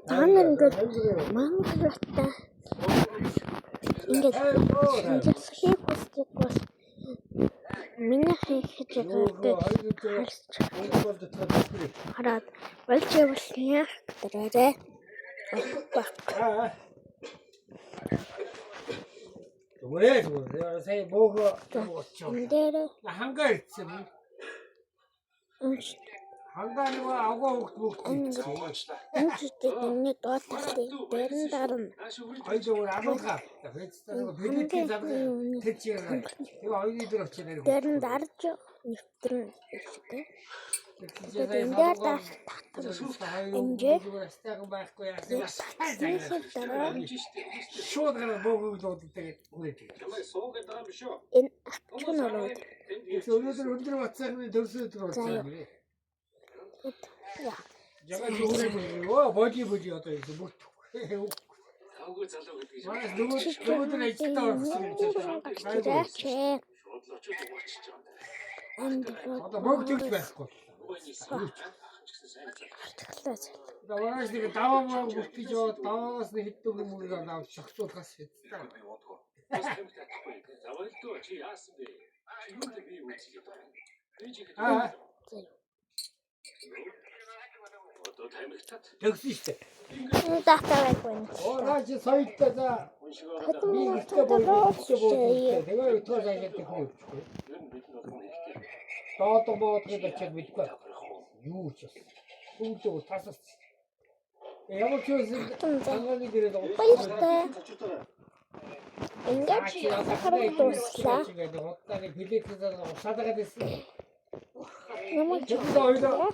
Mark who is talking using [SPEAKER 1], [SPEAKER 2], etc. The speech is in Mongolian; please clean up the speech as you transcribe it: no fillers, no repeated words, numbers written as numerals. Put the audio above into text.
[SPEAKER 1] Танgan ингээд мангалтай ингээд хийх хүсдэг миний хийж байгаа хараад болж явал яах дээрээ
[SPEAKER 2] Зүгээр сая бөөгөө
[SPEAKER 1] дээр
[SPEAKER 2] хангаа ирсэн. Хангаа нэг агуу хөвгт
[SPEAKER 1] энэ дооттой дээр нь дарна.
[SPEAKER 2] Айдуу амгаа. Бидний завгүй тэчээ. Тэгээ ойны дээр очиж нэр.
[SPEAKER 1] Дээр нь дарж нэвтрэн хэлдэг. Тэгээд энэ дээр дарах ингээ
[SPEAKER 2] стаган байхгүй яа.
[SPEAKER 1] шууд
[SPEAKER 2] гараа бөөгөө тэгээд хүрээд.
[SPEAKER 1] энэ ачуун ороод
[SPEAKER 2] өндөр бацсагны дөрсөд дөрвцаа. Яга зүгээрээ божи одоо ингэ бүрт. Хавгүй залуу гэдэг чинь. Манай нөгөө ажилтаа орсон юм чинь. Одоо бог төгс байхгүй. Даваас нэг даваа маа бүртгий жоо даваас нэг хэддэг юм уу авч шогцуулгаас хэвчээ. Завалдуу чи яасан бэ? Чиний би үзлээ. Одоо тамигтад төгсөн шүү дээ.
[SPEAKER 1] датавайг байна.
[SPEAKER 2] Наач соёлтой за. Би ихтэй болчихсон. Тэгээ өтгөр ажилладаг хүн. Тото боодгоо чиг мэдгүй. Юу ч бас. Бүгд тасас. Ямар ч үсэн ангааны гэрээ
[SPEAKER 1] Баяртай. Ингээд хараад дуслаа.
[SPEAKER 2] Хоттаны билетээр усаадагаад ирсэн.
[SPEAKER 1] Ямар ч
[SPEAKER 2] ойлоо